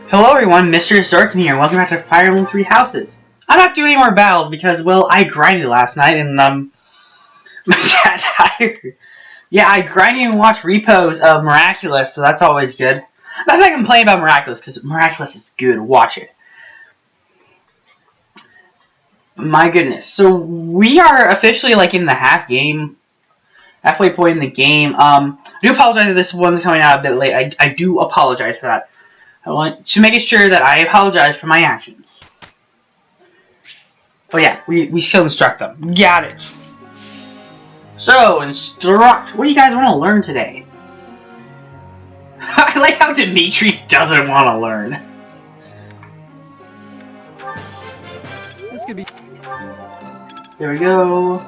Hello everyone, Mr. Zorkin here. Welcome back to Fire Emblem 3 Houses. I'm not doing any more battles because, well, I grinded last night and, my cat tired. Yeah, I grinded and watched repos of Miraculous, so that's always good. I'm not complaining about Miraculous, because Miraculous is good. Watch it. My goodness. So, we are officially, in the halfway point in the game. I do apologize if this one's coming out a bit late. I do apologize for that. I want to make sure that I apologize for my actions. Oh yeah, we still instruct them. Got it. So, instruct. What do you guys want to learn today? I like how Dimitri doesn't want to learn. This could be. There we go.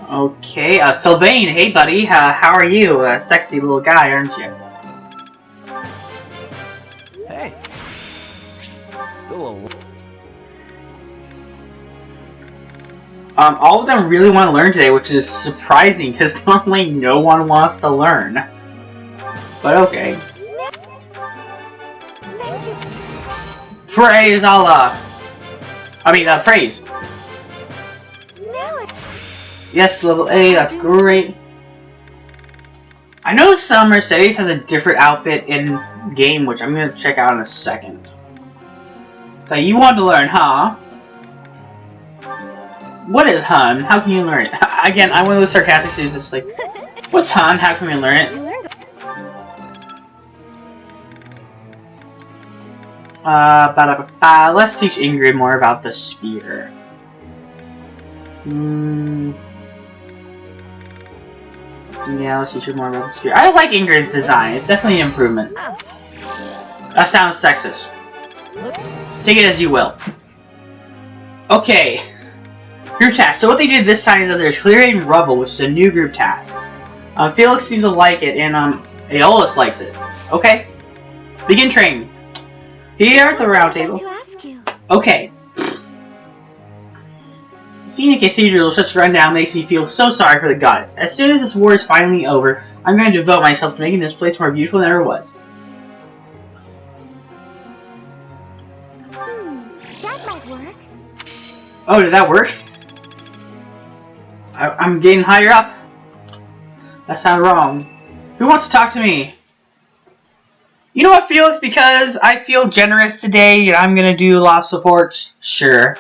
Okay, Sylvain, hey buddy, how are you? A sexy little guy, aren't you? Hey. Still a. All of them really want to learn today, which is surprising, because normally no one wants to learn. But okay. Praise Allah! Praise. Yes, level A, that's great. I know some Mercedes has a different outfit in game, which I'm going to check out in a second. So you want to learn, huh? What is hun? How can you learn it? Again, I'm one of those sarcastic students that's like, what's hun? How can we learn it? Let's teach Ingrid more about the spear. Yeah, let's teach her more about the spear. I like Ingrid's design. It's definitely an improvement. That sounds sexist. Take it as you will. Okay. Group task. So what they did this time is that they're clearing rubble, which is a new group task. Felix seems to like it, and Aeolus likes it. Okay. Begin training. Here at the round table. Okay. Seeing a cathedral such a rundown makes me feel so sorry for the goddess. As soon as this war is finally over, I'm going to devote myself to making this place more beautiful than it ever was. That might work. Oh, did that work? I'm getting higher up. That sounded wrong. Who wants to talk to me? You know what, Felix? Because I feel generous today, I'm gonna do a lot of support. Sure.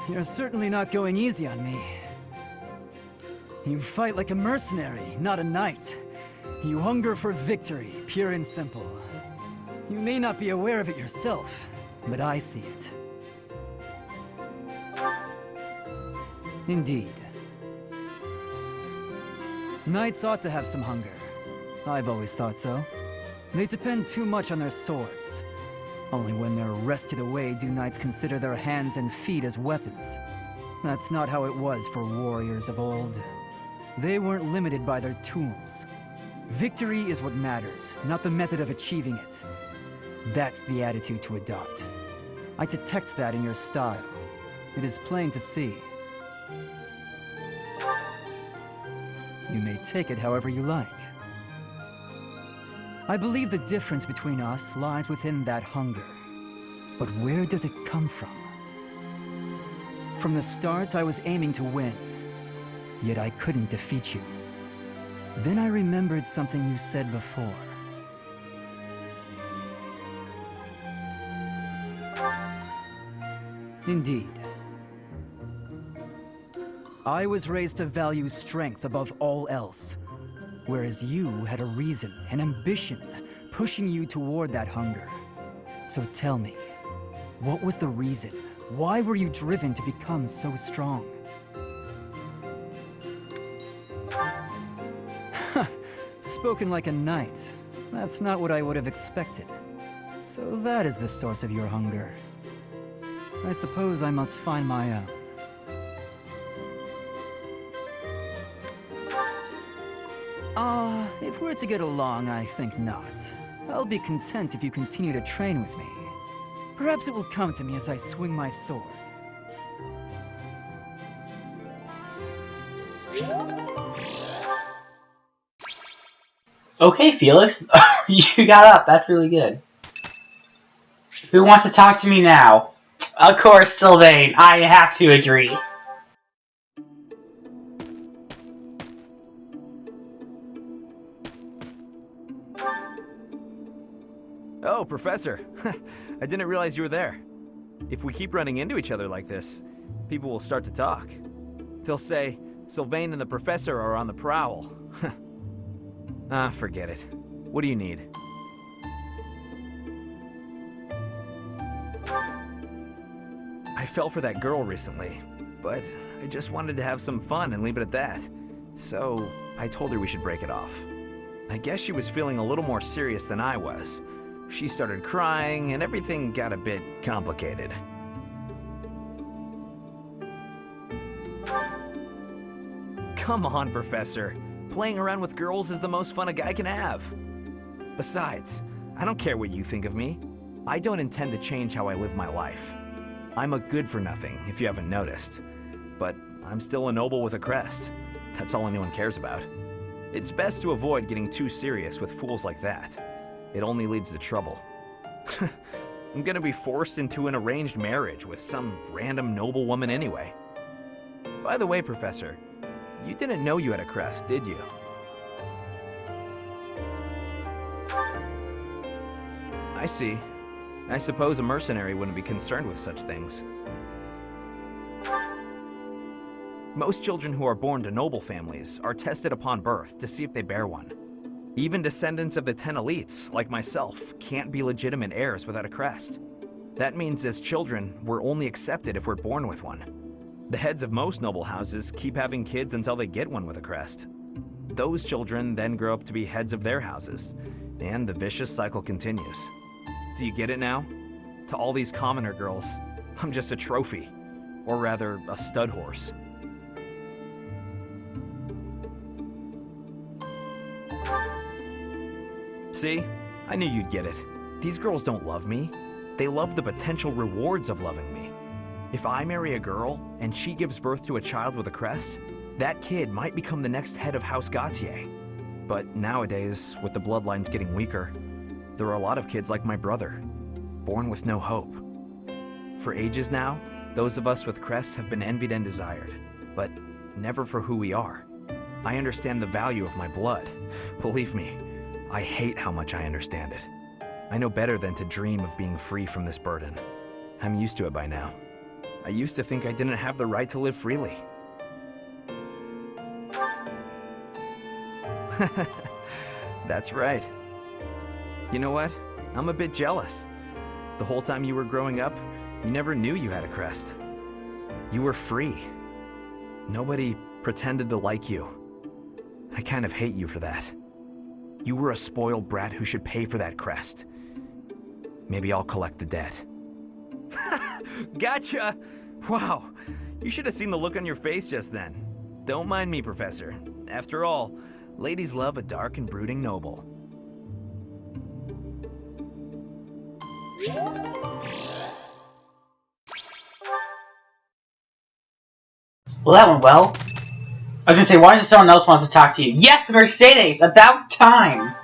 You're certainly not going easy on me. You fight like a mercenary, not a knight. You hunger for victory, pure and simple. You may not be aware of it yourself, but I see it. Indeed. Knights ought to have some hunger. I've always thought so. They depend too much on their swords. Only when they're wrested away do knights consider their hands and feet as weapons. That's not how it was for warriors of old. They weren't limited by their tools. Victory is what matters, not the method of achieving it. That's the attitude to adopt. I detect that in your style. It is plain to see. You may take it however you like. I believe the difference between us lies within that hunger. But where does it come from? From the start, I was aiming to win. Yet I couldn't defeat you. Then I remembered something you said before. Indeed. I was raised to value strength above all else, whereas you had a reason, an ambition, pushing you toward that hunger. So tell me, what was the reason? Why were you driven to become so strong? Spoken like a knight. That's not what I would have expected. So that is the source of your hunger. I suppose I must find my own. If we're to get along, I think not. I'll be content if you continue to train with me. Perhaps it will come to me as I swing my sword. Okay, Felix. You got up. That's really good. Who wants to talk to me now? Of course, Sylvain. I have to agree. Oh, Professor. I didn't realize you were there. If we keep running into each other like this, people will start to talk. They'll say, Sylvain and the Professor are on the prowl. Forget it. What do you need? I fell for that girl recently, but I just wanted to have some fun and leave it at that. So, I told her we should break it off. I guess she was feeling a little more serious than I was. She started crying, and everything got a bit complicated. Come on, Professor. Playing around with girls is the most fun a guy can have. Besides, I don't care what you think of me. I don't intend to change how I live my life. I'm a good-for-nothing, if you haven't noticed. But I'm still a noble with a crest. That's all anyone cares about. It's best to avoid getting too serious with fools like that. It only leads to trouble. I'm gonna be forced into an arranged marriage with some random noble woman anyway. By the way, Professor, you didn't know you had a crest, did you? I see. I suppose a mercenary wouldn't be concerned with such things. Most children who are born to noble families are tested upon birth to see if they bear one. Even descendants of the 10 elites, like myself, can't be legitimate heirs without a crest. That means as children, we're only accepted if we're born with one. The heads of most noble houses keep having kids until they get one with a crest. Those children then grow up to be heads of their houses, and the vicious cycle continues. Do you get it now? To all these commoner girls, I'm just a trophy, or rather, a stud horse. See? I knew you'd get it. These girls don't love me. They love the potential rewards of loving me. If I marry a girl, and she gives birth to a child with a crest, that kid might become the next head of House Gautier. But nowadays, with the bloodlines getting weaker, there are a lot of kids like my brother, born with no hope. For ages now, those of us with crests have been envied and desired, but never for who we are. I understand the value of my blood. Believe me, I hate how much I understand it. I know better than to dream of being free from this burden. I'm used to it by now. I used to think I didn't have the right to live freely. That's right. You know what? I'm a bit jealous. The whole time you were growing up, you never knew you had a crest. You were free. Nobody pretended to like you. I kind of hate you for that. You were a spoiled brat who should pay for that crest. Maybe I'll collect the debt. Gotcha! Wow, you should have seen the look on your face just then. Don't mind me, Professor. After all, ladies love a dark and brooding noble. Well, that went well. I was gonna say, why does someone else wants to talk to you? Yes, Mercedes! About time!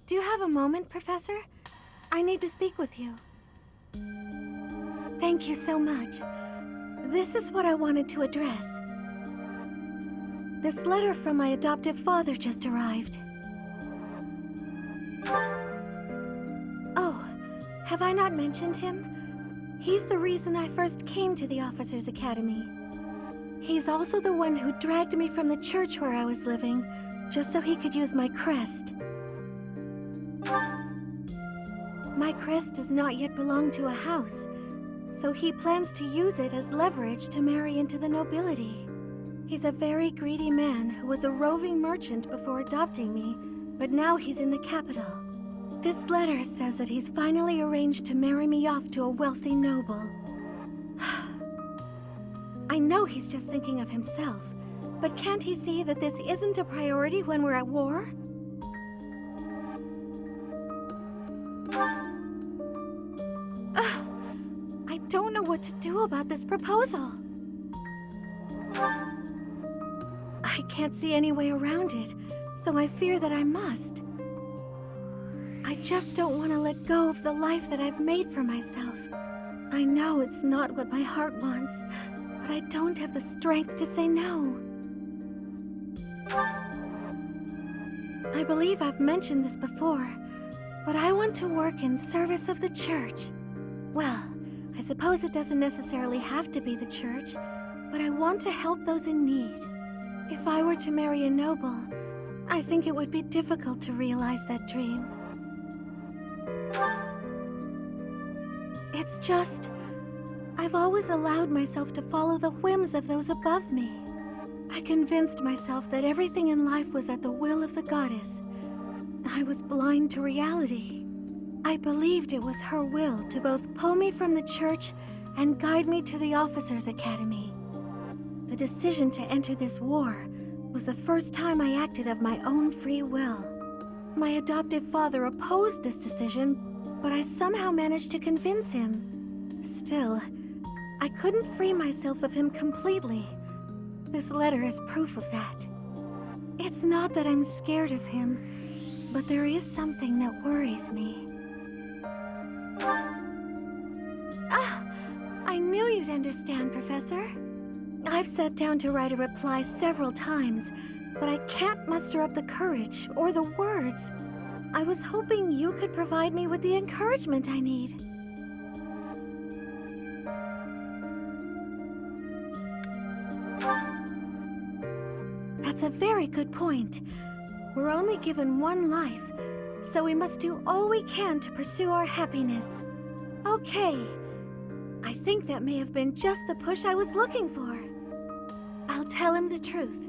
Do you have a moment, Professor? I need to speak with you. Thank you so much. This is what I wanted to address. This letter from my adoptive father just arrived. Oh, have I not mentioned him? He's the reason I first came to the Officers' Academy. He's also the one who dragged me from the church where I was living, just so he could use my crest. My crest does not yet belong to a house, so he plans to use it as leverage to marry into the nobility. He's a very greedy man who was a roving merchant before adopting me, but now he's in the capital. This letter says that he's finally arranged to marry me off to a wealthy noble. I know he's just thinking of himself, but can't he see that this isn't a priority when we're at war? I don't know what to do about this proposal. I can't see any way around it, so I fear that I must. I just don't want to let go of the life that I've made for myself. I know it's not what my heart wants, but I don't have the strength to say no. I believe I've mentioned this before, but I want to work in service of the church. Well, I suppose it doesn't necessarily have to be the church, but I want to help those in need. If I were to marry a noble, I think it would be difficult to realize that dream. It's just, I've always allowed myself to follow the whims of those above me. I convinced myself that everything in life was at the will of the goddess. I was blind to reality. I believed it was her will to both pull me from the church and guide me to the officers' academy. The decision to enter this war was the first time I acted of my own free will. My adoptive father opposed this decision, but I somehow managed to convince him. Still, I couldn't free myself of him completely. This letter is proof of that. It's not that I'm scared of him, but there is something that worries me. Ah, I knew you'd understand, Professor. I've sat down to write a reply several times, but I can't muster up the courage or the words. I was hoping you could provide me with the encouragement I need. That's a very good point. We're only given one life, so we must do all we can to pursue our happiness. Okay. I think that may have been just the push I was looking for. I'll tell him the truth,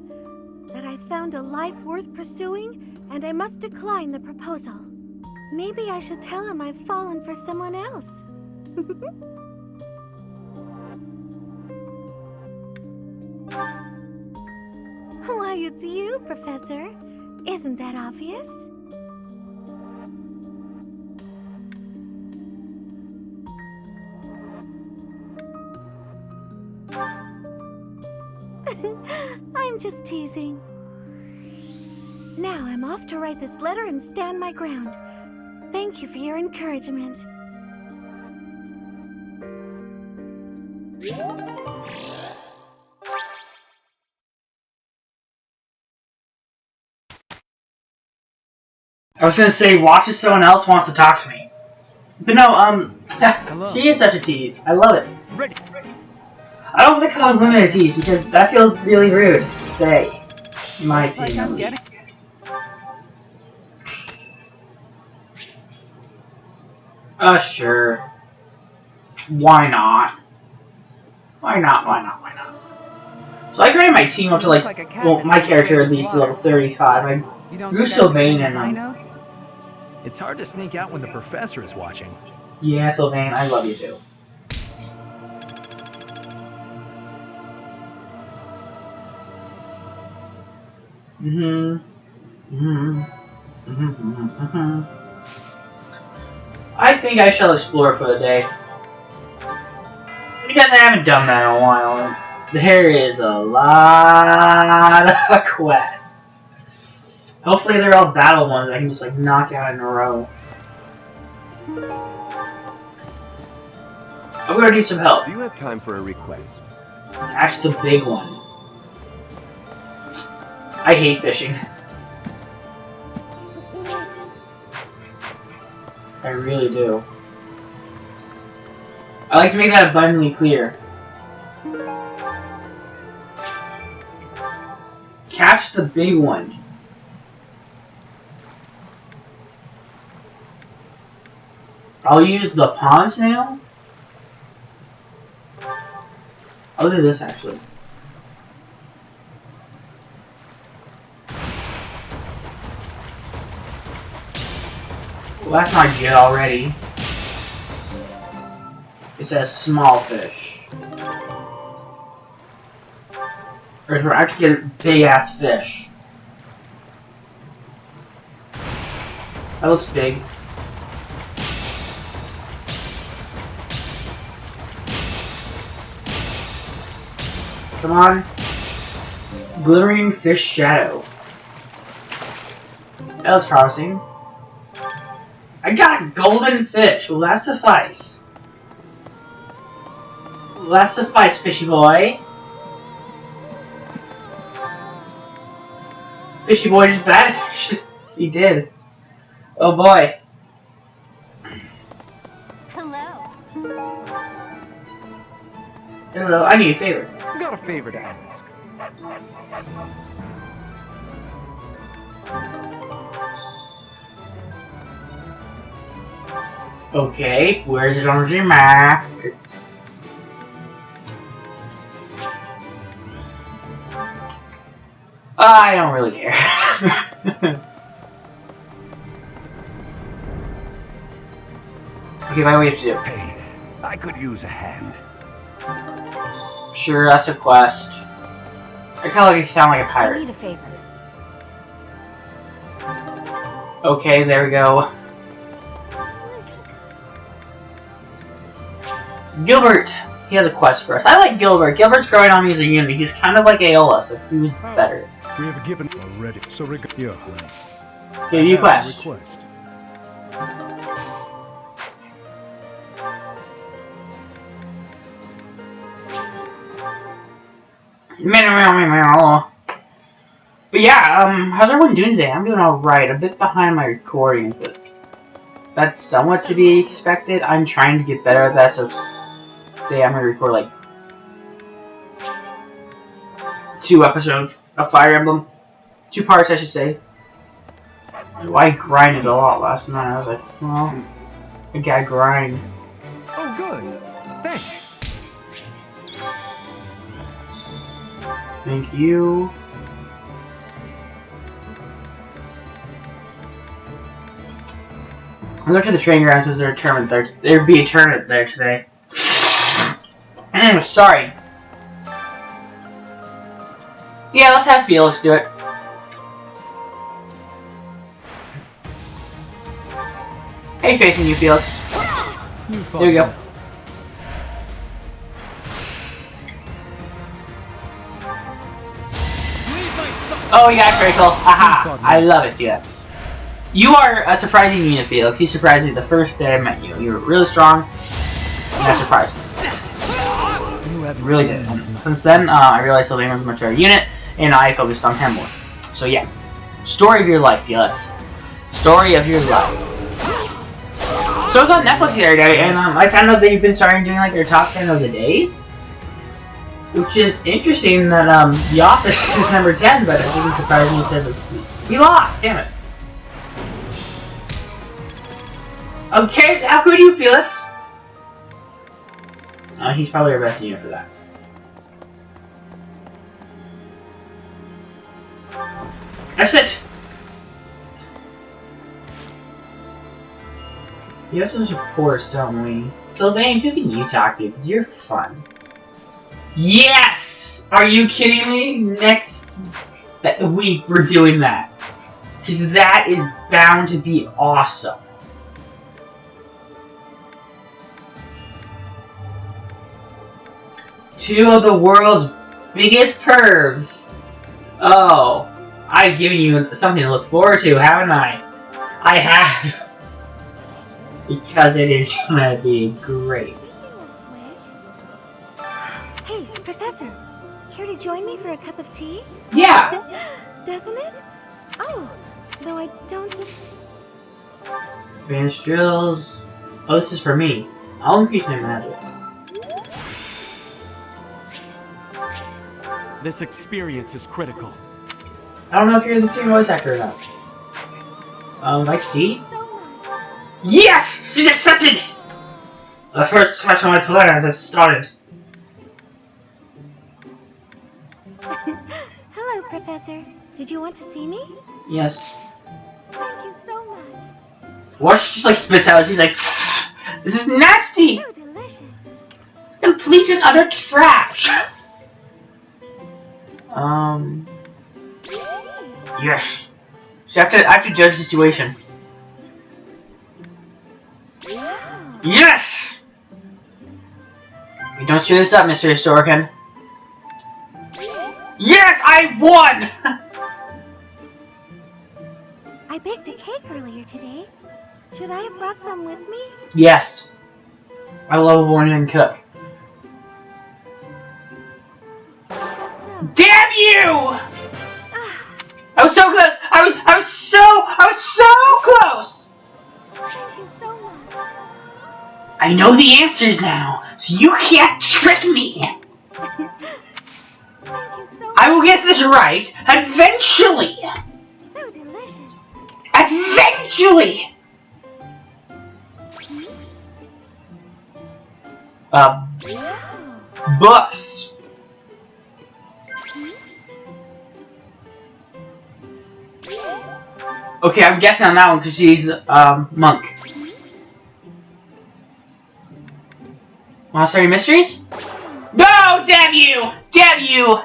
that I found a life worth pursuing, and I must decline the proposal. Maybe I should tell him I've fallen for someone else. Why, it's you, Professor. Isn't that obvious? I'm just teasing. Now I'm off to write this letter and stand my ground. Thank you for your encouragement. I was gonna say, watch if someone else wants to talk to me. But no, Hello. she is such a tease. I love it. Ready. I don't want to call women a tease because that feels really rude to say. In my opinion, at least. Sure. Why not? Why not? Why not? Why not? So I created my team up to like well, my character at least to level 35. I grew Sylvain and It's hard to sneak out when the professor is watching. yeah, Sylvain, I love you too. I think I shall explore for the day. Because I haven't done that in a while. There is a lot of quests. Hopefully they're all battle ones I can just like knock out in a row. I'm gonna need some help. Do you have time for a request? Catch the big one. I hate fishing. I really do. I like to make that abundantly clear. Catch the big one. I'll use the pond snail. I'll do this actually. Well, that's not good already. It says small fish. Or if we're actually get a big ass fish. That looks big. Come on. Glittering fish shadow. That looks promising. I got a golden fish. Will that suffice? Will that suffice, fishy boy? Fishy boy just vanished. He did. Oh boy. Hello. Hello, I need a favor. Got a favor to ask. Okay, where's it on the map? I don't really care. Okay, what do we have to do? Hey, I could use a hand. Sure, that's a quest. I kinda like you sound like a I pirate. need a favor. Okay, there we go. Listen. Gilbert! He has a quest for us. I like Gilbert. Gilbert's growing on me as a unit. He's kind of like Aeolus, if he was better. We have given already. So yeah, Give you a quest. request. But yeah, how's everyone doing today? I'm doing alright. A bit behind my recording, but that's somewhat to be expected. I'm trying to get better at that, so today I'm gonna record like 2 episodes of Fire Emblem. 2 parts, I should say. So I grinded a lot last night. I was like, well, I gotta grind. Oh, good. Thanks. Thank you. I looked at the training grounds as there's a tournament there. There'd be a tournament there today. Sorry. Yeah, let's have Felix do it. Hey, facing you, Felix. There you go. Oh yeah, critical. Haha. I love it, Felix. You are a surprising unit, Felix. You surprised me the first day I met you. You were really strong, and that surprised me. Really did. Since then, I realized Sylvain was a much better unit, and I focused on him more. So yeah. Story of your life, Felix. Story of your life. So it's on Netflix the other day, and I found out that you've been starting doing like their top 10 of the days. Which is interesting that The Office is number 10, but it doesn't surprise me because we lost, damn it. Okay, how could you, Felix? He's probably our best unit for that. That's it! We have some supports, don't we? Sylvain, who can you talk to? Because you're fun. Yes! Are you kidding me? Next week we're doing that. Because that is bound to be awesome. Two of the world's biggest pervs. Oh, I've given you something to look forward to, haven't I? I have. Because it is gonna be great. Hey, Professor. Care to join me for a cup of tea? Yeah. Doesn't it? Oh, though I don't... Advanced drills. Oh, this is for me. I'll increase my magic. This experience is critical. I don't know if you're the same voice actor or not. Like tea? So much. Yes! She's accepted! The first test of my plans has started. Hello, Professor. Did you want to see me? Yes. Thank you so much. What? She just like spits out. She's like, this is nasty! So delicious. Complete and utter trash! Yes. So I have to judge the situation. Wow. Yes! You don't screw this up, Mr. Historican. Yes, I won! I baked a cake earlier today. Should I have brought some with me? Yes. I love when you can cook. Is that so? Damn you! I was so close! I was so close! Thank you so much. I know the answers now, so you can't trick me! Thank you so much. I will get this right eventually! So delicious. Eventually! Wow. Books. Okay, I'm guessing on that one because she's, monk. Monster Mysteries? No! Damn you! Damn you!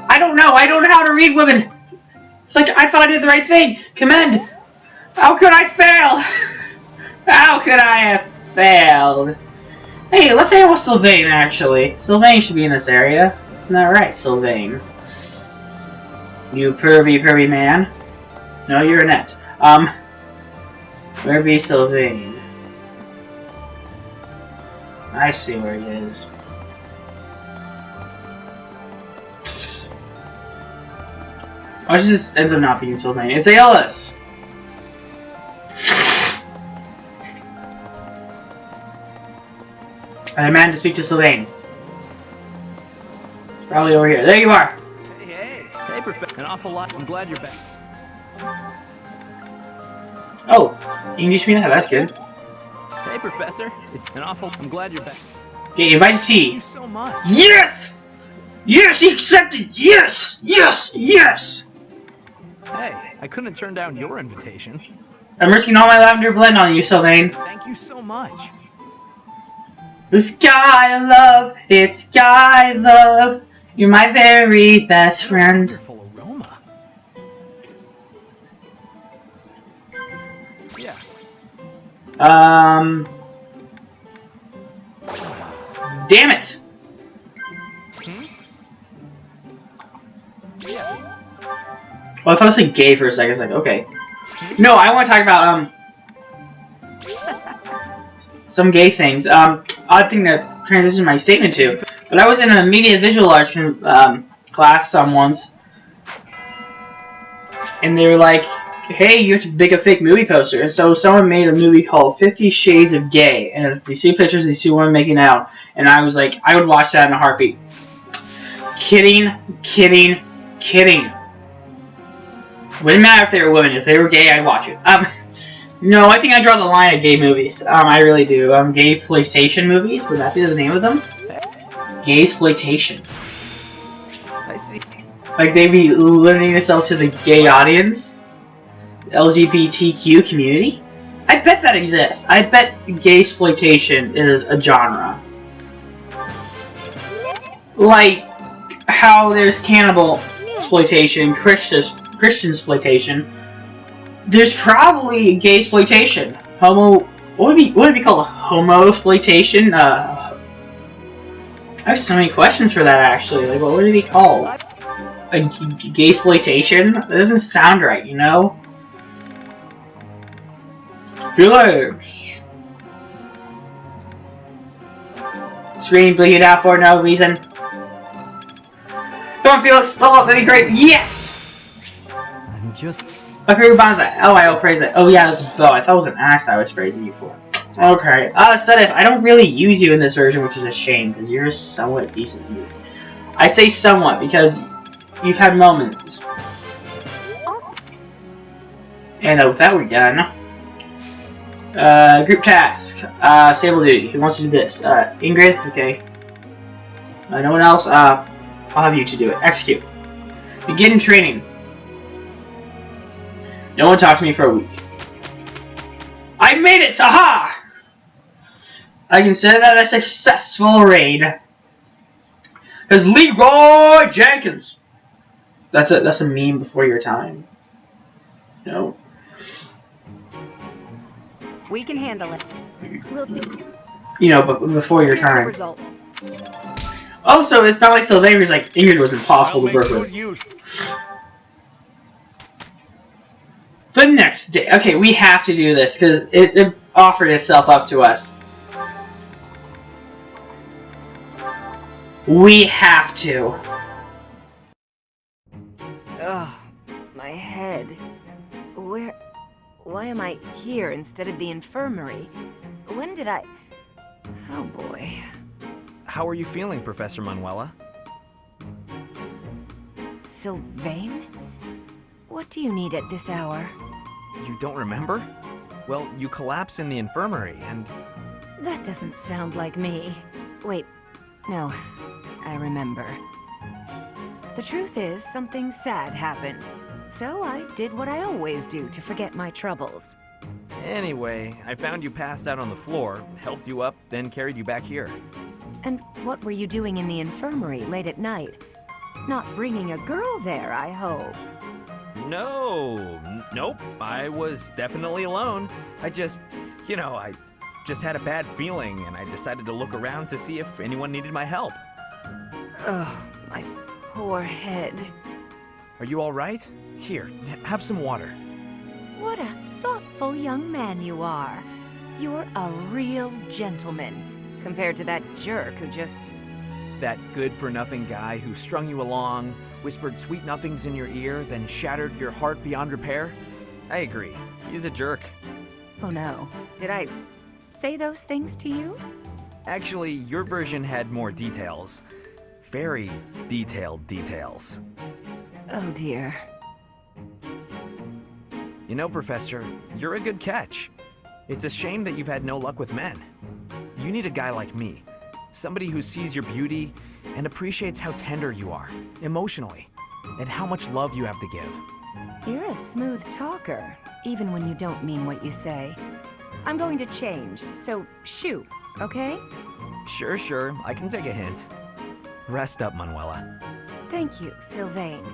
I don't know how to read women! It's like, I thought I did the right thing! Commend! How could I fail? How could I have failed? Hey, let's say it was Sylvain, actually. Sylvain should be in this area. Isn't that right, Sylvain? You pervy man. No, you're Annette. Where be Sylvain? I see where he is. Or she just ends up not being Sylvain. It's Aeolus! I demand to speak to Sylvain. It's probably over here. There you are! Hey, Professor. An awful lot. I'm glad you're back. Oh, you can teach me that? That's good. Hey, Professor. It's an awful. I'm glad you're back. Okay, invite to Thank see. you so much. Yes! Yes, he accepted! Yes! Yes! Yes! Hey, I couldn't turn down your invitation. I'm risking all my lavender blend on you, Sylvain. Thank you so much. The sky love, it's sky love. You're my very best friend. Wonderful aroma. Yeah. Damn it! Yeah. Well, I thought it was like gay for a second. I was like, okay. No, I want to talk about, some gay things. Odd thing to transition my statement to. But I was in a media visual arts class once, and they were like, hey, you have to make a fake movie poster. And so someone made a movie called 50 Shades of Gay, and it's these two pictures, these two women making out, and I was like, I would watch that in a heartbeat. Kidding, kidding, kidding. Wouldn't matter if they were women. If they were gay, I'd watch it. No, I think I draw the line at gay movies. I really do. Gay exploitation movies. Would that be the name of them? Gay exploitation. I see. Like they'd be limiting themselves to the gay audience, the LGBTQ community. I bet that exists. I bet gay exploitation is a genre. Like how there's cannibal exploitation, Christian exploitation. There's probably gay exploitation. What would it be called? Homo exploitation? I have so many questions for that actually. Like, what would it be called? Gay exploitation? That doesn't sound right, you know? Felix! Screen bleed out for no reason. Come on, Felix! Level up, that'd be great! Yes! I'm just... Okay, who bombs that? Oh, I will praise it. Oh, yeah, it was a bow. I thought it was an axe I was praising you for. Okay. Sedif, I don't really use you in this version, which is a shame, because you're somewhat decent. I say somewhat, because you've had moments. And with that, we're done. Group task. Stable duty. Who wants to do this? Ingrid? Okay. No one else? I'll have you two do it. Execute. Begin training. No one talked to me for a week. I made it! Aha! I consider that a successful raid. Because Leroy Jenkins. That's a meme before your time. No. We can handle it. We'll do. You know, but before your Here's the time. result. Oh, so it's not like Sylvain like Ingrid was impossible to work with. Use. The next day. Okay, we have to do this because it offered itself up to us. We have to. Ugh, my head. Why am I here instead of the infirmary? When did I... Oh boy. How are you feeling, Professor Manuela? Sylvain? What do you need at this hour? You don't remember? Well, you collapsed in the infirmary and... That doesn't sound like me. Wait, no, I remember. The truth is, something sad happened. So I did what I always do to forget my troubles. Anyway, I found you passed out on the floor, helped you up, then carried you back here. And what were you doing in the infirmary late at night? Not bringing a girl there, I hope. Nope, I was definitely alone. I just had a bad feeling and I decided to look around to see if anyone needed my help. Oh, my poor head. Are you all right? Here, have some water. What a thoughtful young man you are. You're a real gentleman, compared to that jerk who just... That good-for-nothing guy who strung you along, whispered sweet nothings in your ear, then shattered your heart beyond repair? I agree. He's a jerk. Oh no. Did I say those things to you? Actually, your version had more details. Very detailed details. Oh dear. You know, Professor, you're a good catch. It's a shame that you've had no luck with men. You need a guy like me. Somebody who sees your beauty and appreciates how tender you are, emotionally, and how much love you have to give. You're a smooth talker, even when you don't mean what you say. I'm going to change, so shoot, okay? Sure, I can take a hint. Rest up, Manuela. Thank you, Sylvain.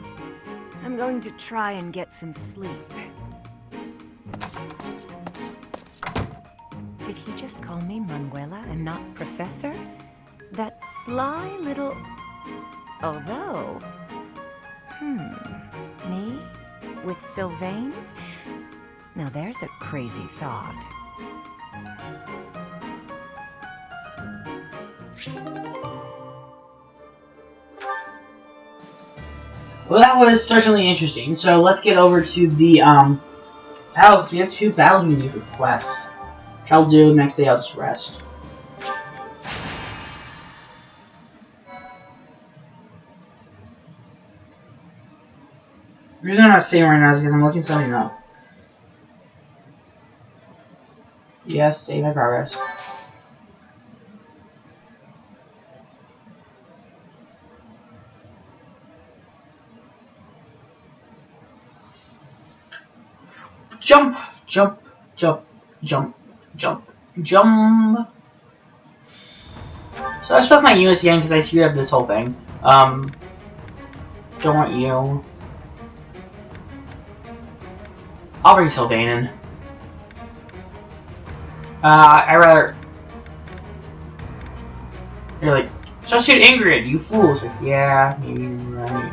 I'm going to try and get some sleep. Did he just call me Manuela and not Professor? That sly little... Although... Me? With Sylvain? Now there's a crazy thought. Well, that was certainly interesting. So let's get over to the battles. We have 2 battles we need for quests. Which I'll do. Next day I'll just rest. The reason I'm not saying right now is because I'm looking something up. Yes, save my progress. Jump, jump, jump, jump, jump, jump. So I stuck my units again because I screwed up this whole thing. Don't want you. I'll bring Sylvain in. I rather... You're like, so shoot Ingrid, you fools. Like, yeah, maybe you're right.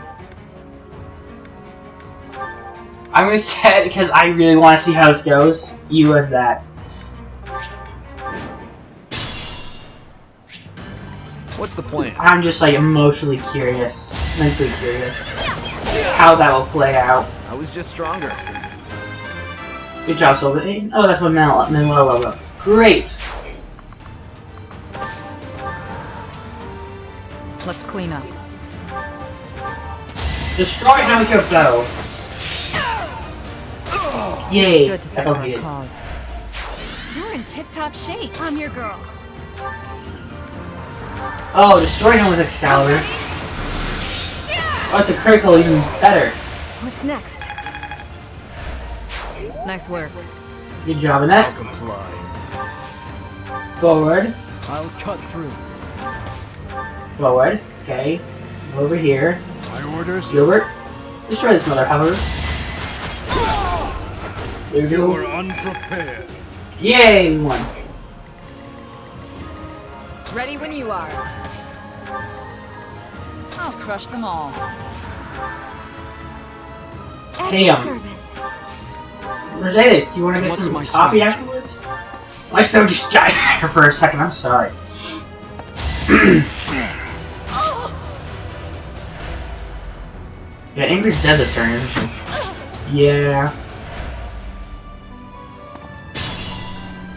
I'm gonna set, because I really want to see how this goes, you as that. What's the plan? I'm just like emotionally curious, mentally curious, how that will play out. I was just stronger. Good job, Sylvain. Oh, that's what Manuela logo. Great. Let's clean up. Destroy him with your bow. Yay. It's good to That's fight all for he a is. cause. You're in tip-top shape. I'm your girl. Oh, destroy him with Excalibur. Oh, it's a critical, even better. What's next? Nice work. Good job in that. Comply. Forward. I'll cut through. Forward. Okay. Over here. My orders. Gilbert. Destroy this mother, however. There we You go. were unprepared. Yay, we won. Ready when you are. I'll crush them all. At Hey, your service. Mercedes, do you want to get What's some my coffee strategy? afterwards? My phone just died there for a second, I'm sorry. Yeah, Ingrid's dead this turn, isn't she? Yeah.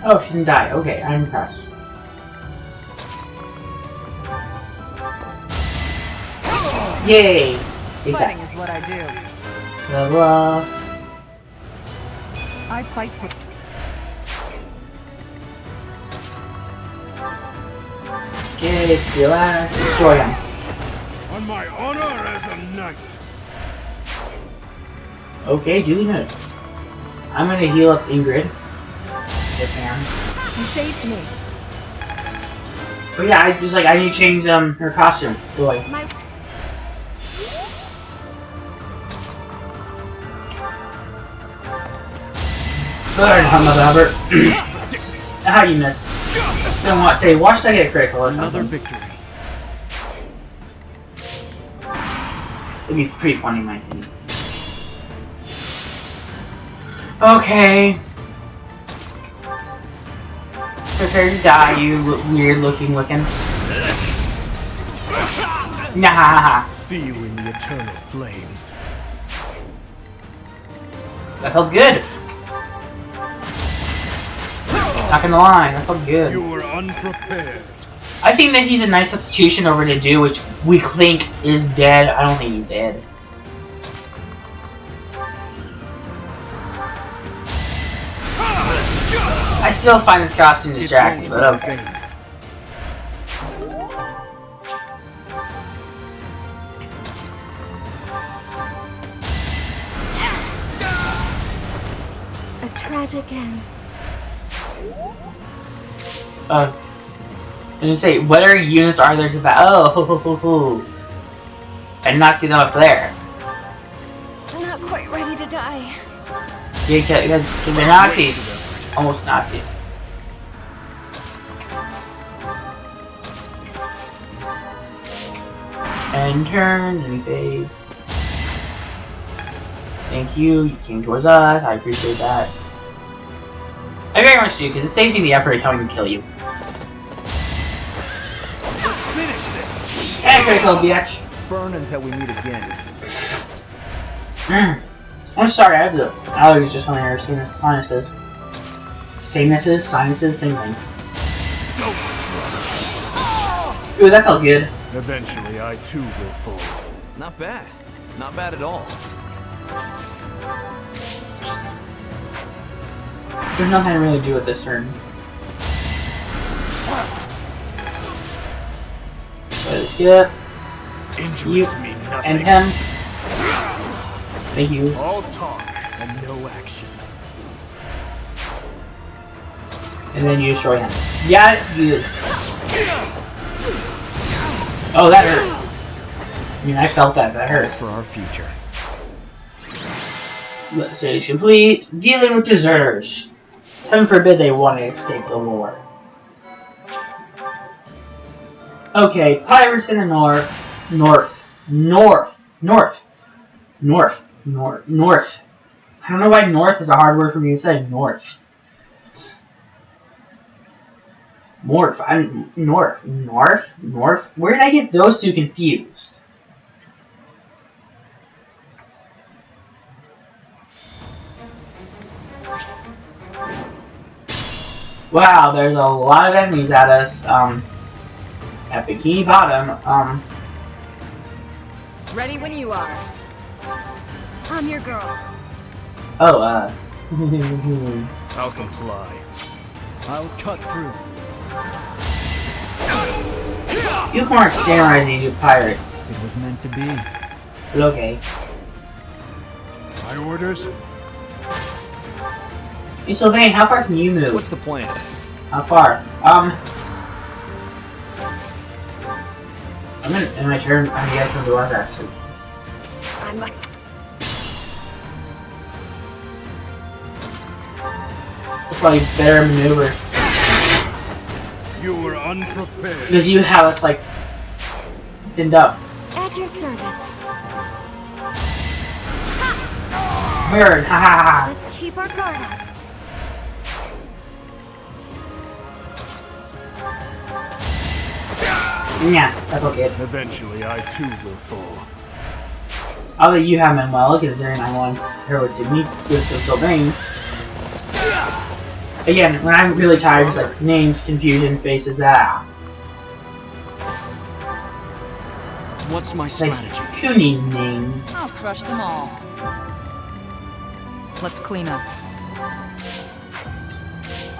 Oh, she didn't die. Okay, I'm impressed. Yay! Fighting is what I do. Level up. I fight for. Okay, steal ass. Destroy him. On my honor as a knight. Okay, duly noted. I'm gonna heal up Ingrid. If I can. You saved me. But yeah, I need to change her costume. So like, My burn, Hummer. How you miss? Don't want say watch that get a critical or Another something. victory. It'd be pretty funny, in my opinion. Okay. Prepare to die, you weird looking. Nah. See you in the eternal flames. That felt good. Not gonna lie, that felt good. You were unprepared. I think that he's a nice substitution over to do, which we think is dead. I don't think he's dead. I still find this costume distracting, but okay. a tragic end. And you say, what are units are there to battle? Oh, ho, ho, ho, ho. I did not see them up there. Not quite ready to die. Yeah, because they're Nazis. Almost Nazis. And turn, and phase. Thank you, you came towards us, I appreciate that. I very much do, because it saves me the effort of telling me to kill you. Let's finish this. And critical, bitch! Burn until we meet again. I'm sorry, I have the allergies just on your sinuses. Sinuses, same thing. Don't struggle. Ooh, that felt good. Eventually, I too will fall. Not bad. Not bad at all. There's nothing to really do with this turn. Let's get Injuries you mean and nothing. him. Thank you. All talk and no action. And then you destroy him. Yeah, you. Oh, that hurt. I mean, I felt that. That hurt. For our future. Let's say complete. Dealing with deserters. Heaven forbid they want to escape the war. Okay, pirates in the north. North. I don't know why north is a hard word for me to say. North. North. Where did I get those two confused? Wow, there's a lot of enemies at us, at Bikini Bottom, Ready when you are. I'm your girl. oh, I'll comply. I'll cut through. you weren't samurais, you pirates. It was meant to be. But okay. My orders? Hey, Sylvain, how far can you move? What's the plan? How far? I'm in my turn. I guess when it was actually. I must. It's probably better maneuver. You were unprepared. Because you have us, like, pinned up. At your service. Burn! Ha ha ha! Let's keep our guard up. Yeah, that's okay. Eventually, I too will fall. I'll let you have Manuel, considering I want her to meet with the Sylvain. Again, when I'm really tired, it's like names, confusion, faces, What's my Like, strategy? who needs names? I'll crush them all. Let's clean up.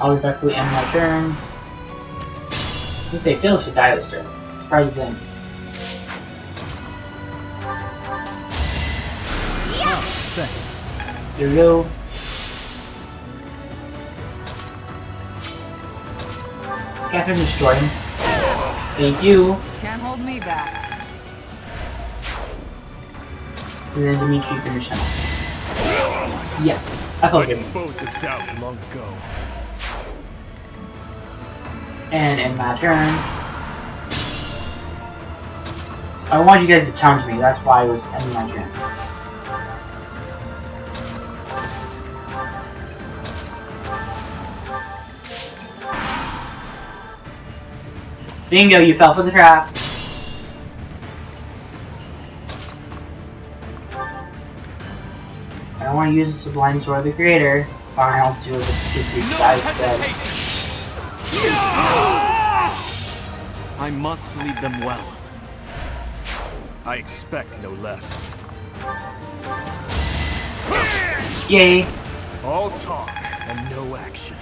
I'll respectfully end my turn. You say Phil should die this turn. Surprise him. Thanks. Here we go. Catherine, destroy him. Thank you. Can't hold me back. And then Dimitri finish him. Yeah, I I thought him. disposed of doubt long ago. And in my turn, I want you guys to challenge me. That's why I was ending my turn. Bingo, you fell for the trap. I don't want to use the Sublime Sword of the Creator. Fine, I'll do it with the guys instead. I must lead them well. I expect no less. Yay! All talk and no action.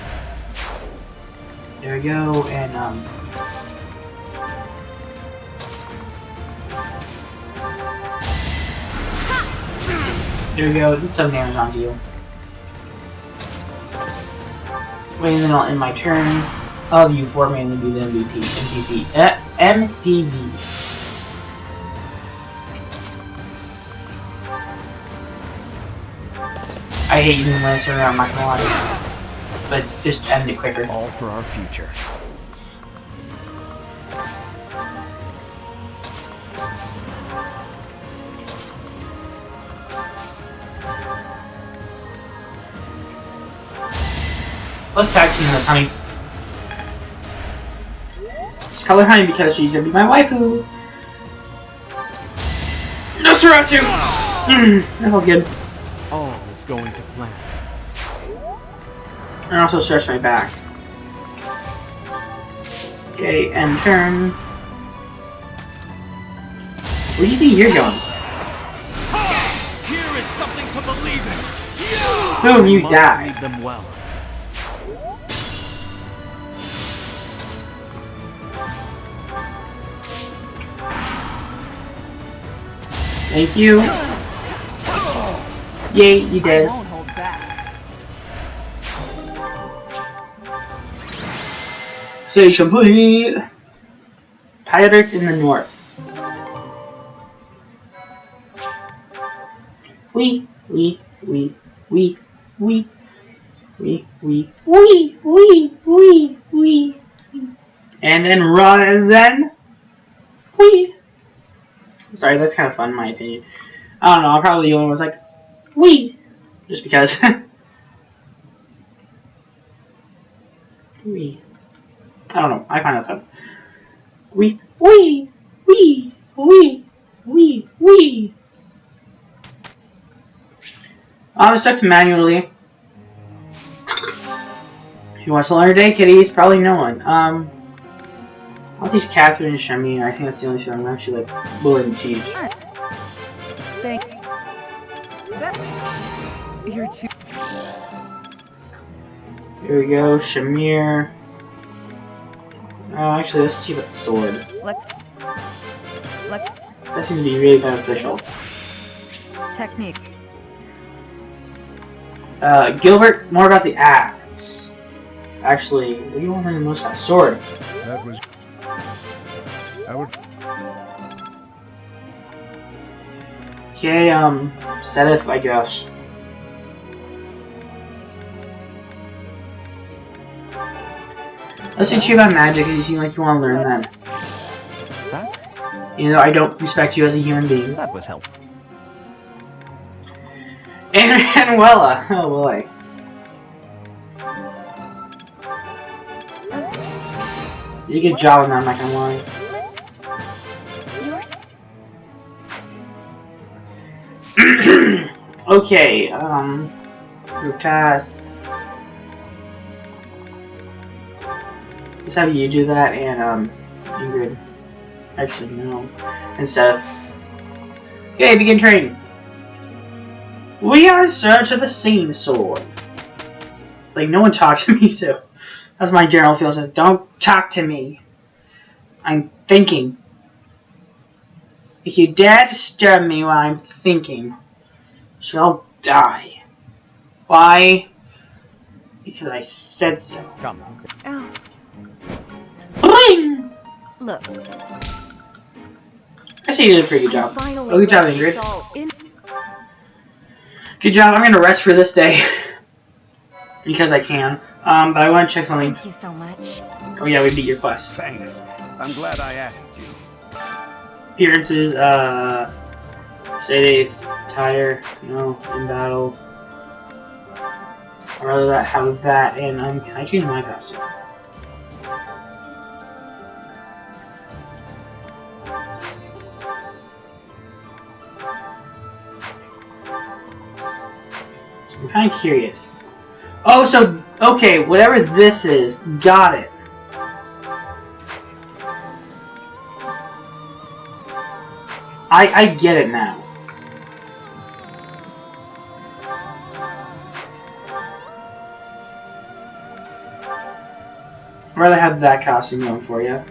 There we go, and there we go, did some damage onto you. Wait, and then I'll end my turn. Oh, you 4 mainly be the MPV. I hate using the Lancer, I'm not gonna lie. But just end it quicker. All for our future. Let's tag team this, honey. Just call her honey because she's gonna be my waifu. No Sriracha! That felt good. All is going to plan. And also stretch my back. Okay, end turn. Where do you think you're going? Here is something to believe in. Boom, you Must die. lead them well. Thank you. Yay, you I did. won't hold back. Stage complete. Pirates in the north. Wee. And then run, and then wee. Sorry, that's kind of fun in my opinion. I don't know, I'm probably the only one who's like, wee, just because. Wee. I don't know, I find that fun. Wee. I'll instruct manually. Who wants to learn today, kitties? Probably no one. I'll teach Catherine and Shamir. I think that's the only two I'm actually like willing to teach. Thank you. You're too. Here we go, Shamir. Oh, actually, let's teach about the sword. Let's. That seems to be really beneficial. Technique. Gilbert, more about the axe. Actually, what do you want to learn the most about sword? That was... I would... Okay, Sedith, I guess. Let's teach you about magic, and you seem like you want to learn that. You know, I don't respect you as a human being. That was helpful. Anuela. Oh boy. You did a good job on that, I'm not gonna lie. Okay, group task. Just have you do that, and Ingrid. Actually, no. And Seth. Okay, begin training. We are in search of a scene sword. Like, no one talked to me, so that's my general feel. Says, don't talk to me. I'm thinking. If you dare disturb me while I'm thinking, you shall die. Why? Because I said so. Come. Oh, Bling! look. I say you did a pretty good I'm job. finally Oh, good job, glad it's Ingrid. all in. Good job. I'm gonna rest for this day. Because I can. But I want to check something. Thank you so much. Oh yeah, we beat your quest. Thanks. I'm glad I asked you. Appearances, say tire, no, in battle. Or rather that have that, and can I change my costume? I'm kind of curious. Oh, so, okay, whatever this is, got it. I get it now. I'd rather have that costume going for you.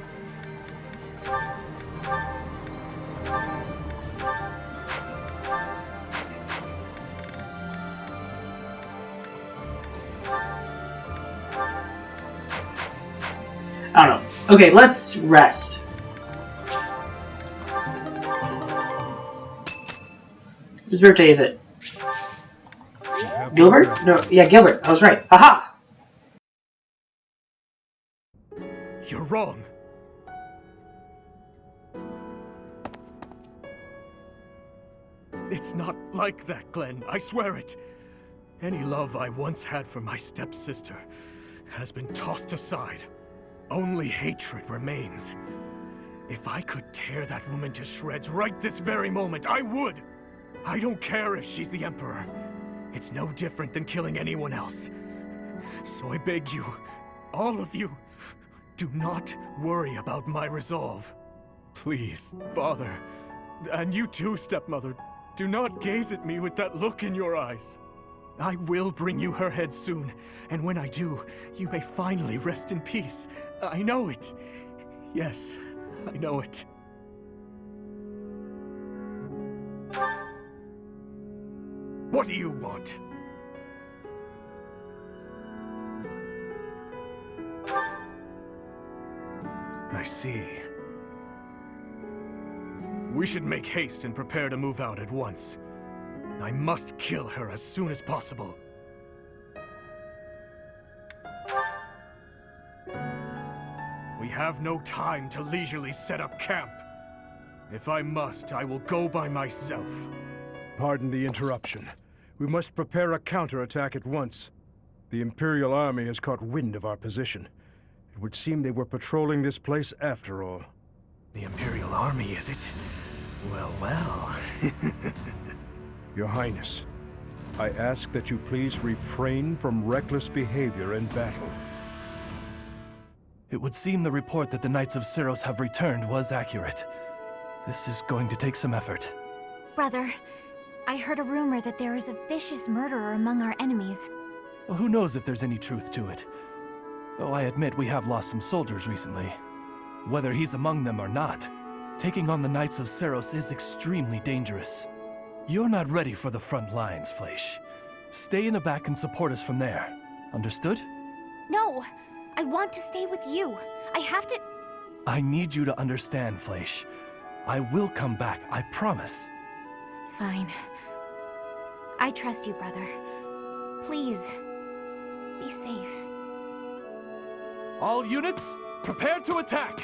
I don't know. Okay, let's rest. Whose birthday is it? Gilbert? No, yeah, Gilbert. I was right. Haha! You're wrong. It's not like that, Glenn. I swear it. Any love I once had for my stepsister has been tossed aside. Only hatred remains. If I could tear that woman to shreds right this very moment, I would! I don't care if she's the Emperor. It's no different than killing anyone else. So I beg you, all of you, do not worry about my resolve. Please, Father, and you too, stepmother, do not gaze at me with that look in your eyes. I will bring you her head soon, and when I do, you may finally rest in peace. I know it. Yes, I know it. What do you want? I see. We should make haste and prepare to move out at once. I must kill her as soon as possible. We have no time to leisurely set up camp. If I must, I will go by myself. Pardon the interruption. We must prepare a counterattack at once. The Imperial Army has caught wind of our position. It would seem they were patrolling this place after all. The Imperial Army, is it? Well, well. Your Highness, I ask that you please refrain from reckless behavior in battle. It would seem the report that the Knights of Syros have returned was accurate. This is going to take some effort. Brother, I heard a rumor that there is a vicious murderer among our enemies. Well, who knows if there's any truth to it? Though I admit we have lost some soldiers recently. Whether he's among them or not, taking on the Knights of Syros is extremely dangerous. You're not ready for the front lines, Fleisch. Stay in the back and support us from there. Understood? No! I want to stay with you. I have to... I need you to understand, Fleisch. I will come back, I promise. Fine. I trust you, brother. Please, be safe. All units, prepare to attack!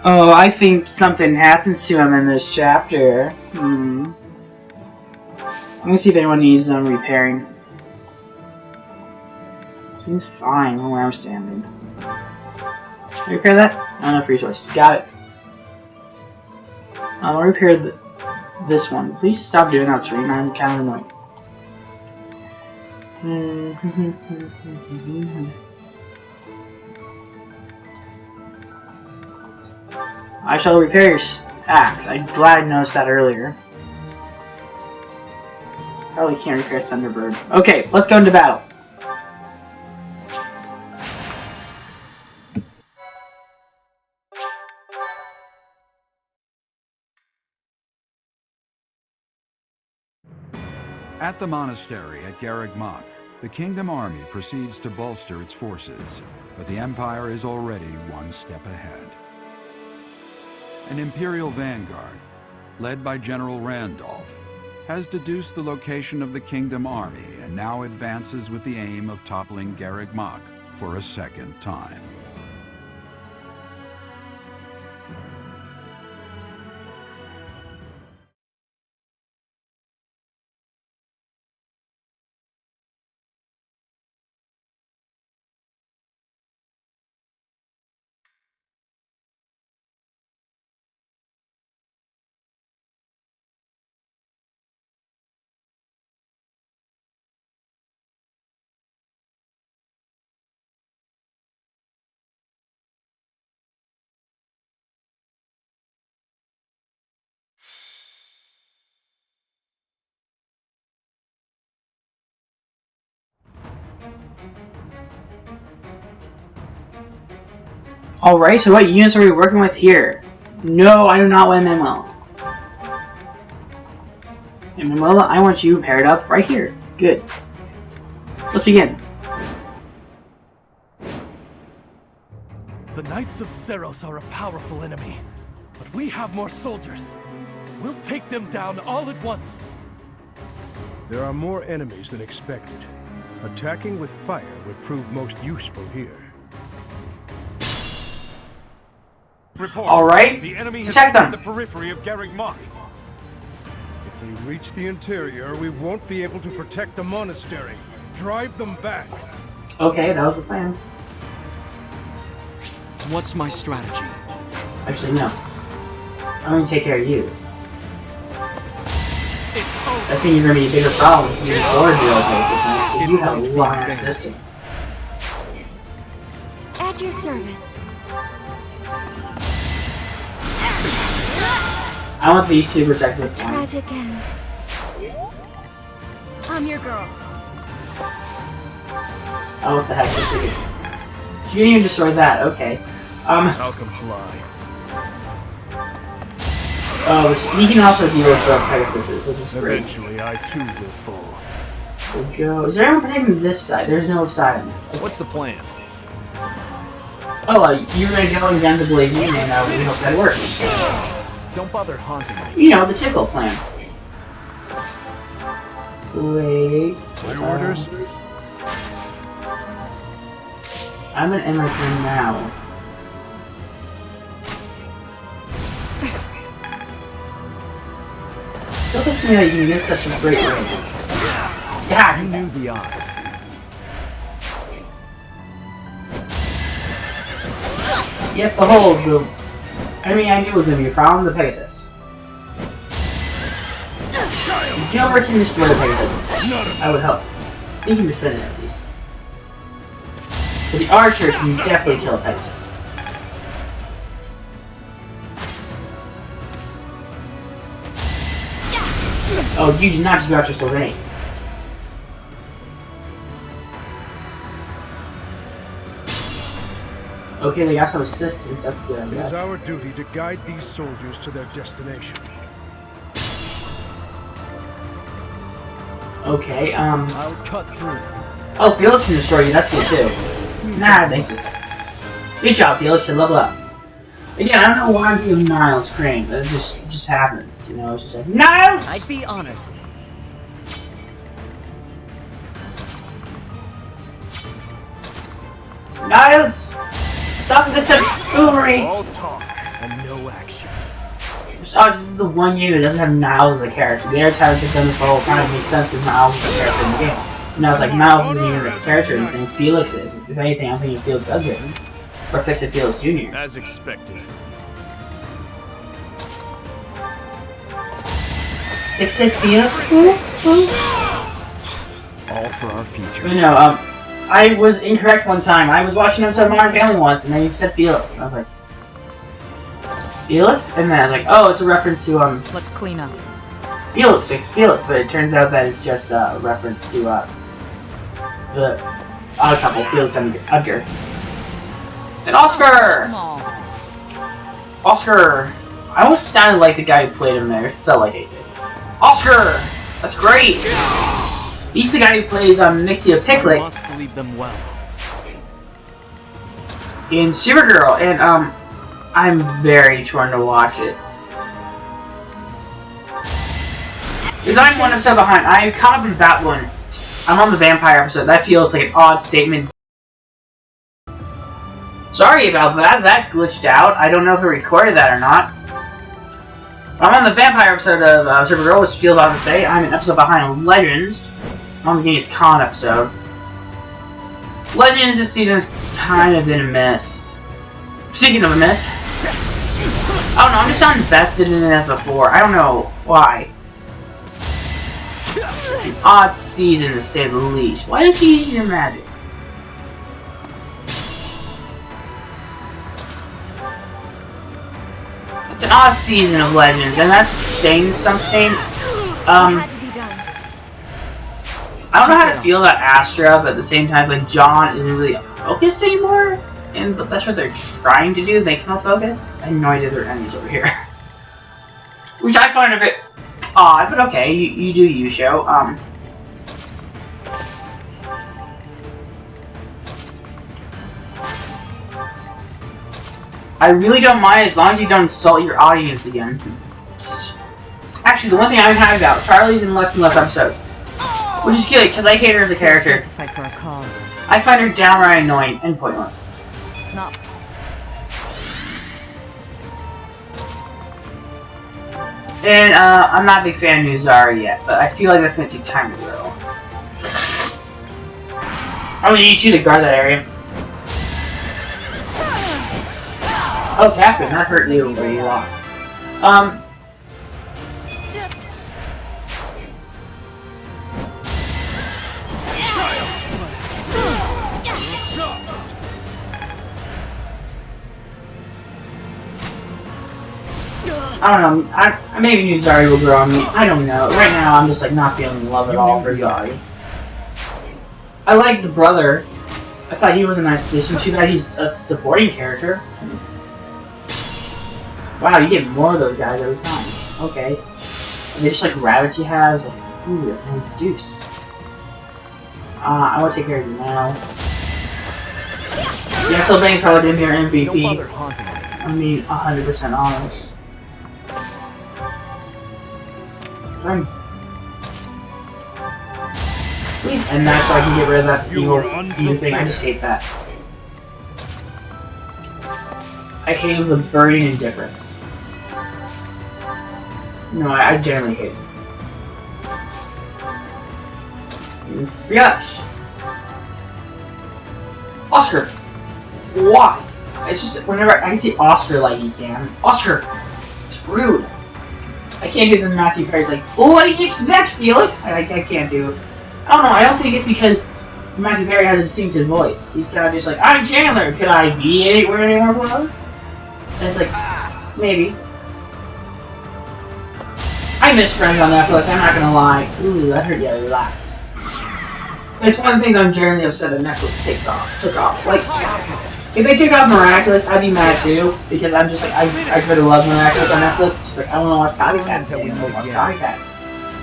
Oh, I think something happens to him in this chapter. I'm gonna see if anyone needs repairing. Seems fine from where I'm standing. Can I repair that? Not enough resources. Got it. I'll repair this one. Please stop doing that, stream. I'm kind of annoyed. I shall repair your axe. I'm glad I noticed that earlier. Probably can't repair Thunderbird. Okay, let's go into battle. At the monastery at Garreg Mach, the Kingdom Army proceeds to bolster its forces, but the Empire is already one step ahead. An Imperial vanguard, led by General Randolph, has deduced the location of the Kingdom Army and now advances with the aim of toppling Garreg Mach for a second time. Alright, so what units are we working with here? No, I do not want Manuel. And Manuela, I want you paired up right here. Good. Let's begin. The Knights of Seros are a powerful enemy, but we have more soldiers. We'll take them down all at once. There are more enemies than expected. Attacking with fire would prove most useful here. Report. Alright, The enemy has attack them. entered the periphery of Garreg Mach. If they reach the interior, we won't be able to protect the monastery. Drive them back. Okay, that was the plan. What's my strategy? Actually, no. I'm going to take care of you. I think you're going to be a bigger problem with your sword drill places, because you have a long distance. At your service. I want these to protect this line. Tragic end. I'm your girl. Oh, what the heck is it? She didn't even destroy that, okay. I'll comply. Oh, he can also deal with Pegasus, which is great. Eventually, I too will fall. There we go. Is there anyone protecting this side? There's no side on it. What's the plan? Oh, you're gonna go and gun the blazing, and we hope that works. Don't bother haunting me. You know, the tickle plan. Wait. My orders? I'm gonna end my turn now. Don't listen to me that you can get such a great range. Yeah, You knew the odds. Yet behold, the enemy I knew was gonna be a problem, the Pegasus. The Jailbird can destroy the Pegasus. I would hope. He can defend it at least. But the Archer can definitely kill a Pegasus. Oh, you did not just go after Sylvain. Okay, they got some assistance, that's good, I It guess. is our duty to guide these soldiers to their destination. Okay, I'll cut through. oh, Felix can destroy you, that's good too. Nah, thank you. Good job, Felix, you level up. Again, I don't know why I'm doing Niles Crane, but it just happens, you know, it's just like, Niles! I'd be honored. Niles! Stop this foolery! All talk and action. Oh, this is the one year that doesn't have Miles as a character. The other time they've done this the whole time. It makes sense because Miles is a character in the game. And I was like, Miles isn't even a character in the same. Felix is. If anything, I'm thinking Felix upgraded. Or fix it Felix Jr. As expected. Fix it Felix? All for our future. You know, I was incorrect one time. I was watching an episode of Modern Family once, and then you said Felix. And I was like, Felix? And then I was like, oh, it's a reference to, Let's clean up. Felix, but it turns out that it's just a reference to, the odd couple, Felix and Edgar. And Oscar! Come on. Oscar! I almost sounded like the guy who played him there. It felt like I did. Oscar! That's great! He's the guy who plays, Nixia I Picklet must lead them well. in Supergirl, and, I'm very torn to watch it. Because I'm one episode behind. I caught up in that one. I'm on the vampire episode. That feels like an odd statement. Sorry about that. That glitched out. I don't know if it recorded that or not. I'm on the vampire episode of Supergirl, which feels odd to say. I'm an episode behind on Legends. I'm on the Genghis Khan episode. Legends this season's kind of been a miss. Speaking of a miss, I don't know, I'm just not invested in it as before. I don't know why. An odd season to say the least. Why don't you use your magic? It's an odd season of Legends, and that's saying something. Had to be done. I don't know how to feel about Astra, but at the same time, it's like John isn't really focused anymore. And that's what they're trying to do, make him focus. I have no idea there are enemies over here. Which I find a bit odd, but okay, you do you, show. I really don't mind as long as you don't insult your audience again. Actually, the one thing I'm happy about, Charlie's in less and less episodes. Which is good, because I hate her as a character. To fight for a cause. I find her downright annoying and pointless. Not. And, I'm not a big fan of New Zara yet, but I feel like that's gonna take time to grow. I'm gonna need you to guard that area. Oh, Catherine, that hurt you a lot. I don't know, maybe New Zari will grow on me, I don't know. Right now, I'm just like not feeling love at all for Zari. I like the brother. I thought he was a nice addition. Too bad he's a supporting character. Wow, you get more of those guys every time. Okay. And they just like rabbits he has. Like, ooh, that deuce. I want to take care of you now. Yeah, Sylvain's probably been your MVP. Don't bother haunting me. I mean, 100% honest. Please end that so I can get rid of that evil thing. I just hate that. I hate it with a burning indifference. No, I generally hate it. Yes! Oscar! Why? It's just, whenever I can see Oscar like he can. Oscar! It's rude! I can't do the Matthew Perry's like, oh, what do you expect, Felix? I can't do it. I don't know, I don't think it's because Matthew Perry has a distinctive voice. He's kind of just like, I'm Chandler, could I be where anyone was? And it's like, maybe. I miss Friends on Netflix, I'm not gonna lie. Ooh, that hurt you a lot. It's one of the things I'm generally upset that Netflix took off. Like, if they took off Miraculous, I'd be mad too, because I'm just like, I really love Miraculous on Netflix. Just like, I want to watch Copycat today, I want to watch Copycat.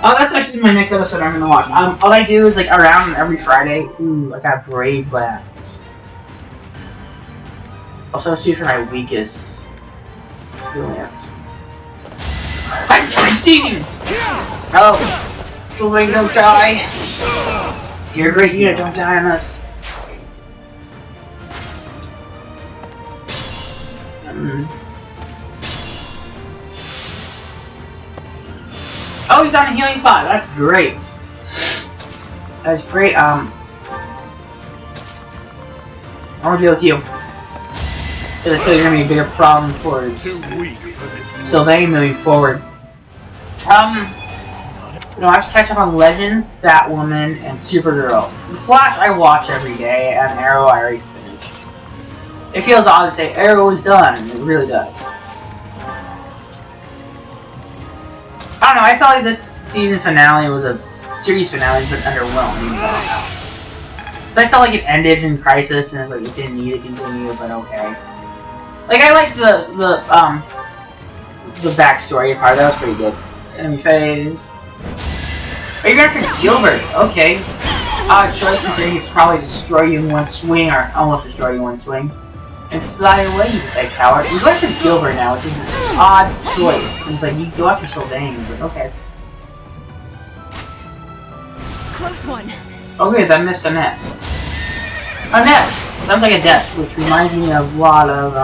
Oh, that's actually my next episode I'm gonna watch. All I do is like around every Friday. Ooh, I got Brave Labs. Also, see for my weakest. I'm Christine! Oh, Sylvain, don't die! You're a great unit, don't die on us. Oh, he's on a healing spot. That's great. That's great. I want to deal with you. I feel like you're gonna be a bigger problem for Sylvain moving forward. You know, I have to catch up on Legends, Batwoman, and Supergirl. The Flash I watch every day, and Arrow I already finished. It feels odd to say Arrow is done. It really does. I don't know, I felt like this season finale was a series finale, but underwhelming. So I felt like it ended in Crisis, and it's like it didn't need to continue, but okay. Like I liked the backstory part. That was pretty good. Enemy phase. Are you going for Gilbert? Okay. Odd choice considering he could probably destroy you in one swing, or almost destroy you in one swing. And fly away, you big coward. You're going for Gilbert now, which is an odd choice. It's like, you go after Sylvain, but okay. Close one. Okay, that missed a nest. A nest! Sounds like a desk, which reminds me of a lot of,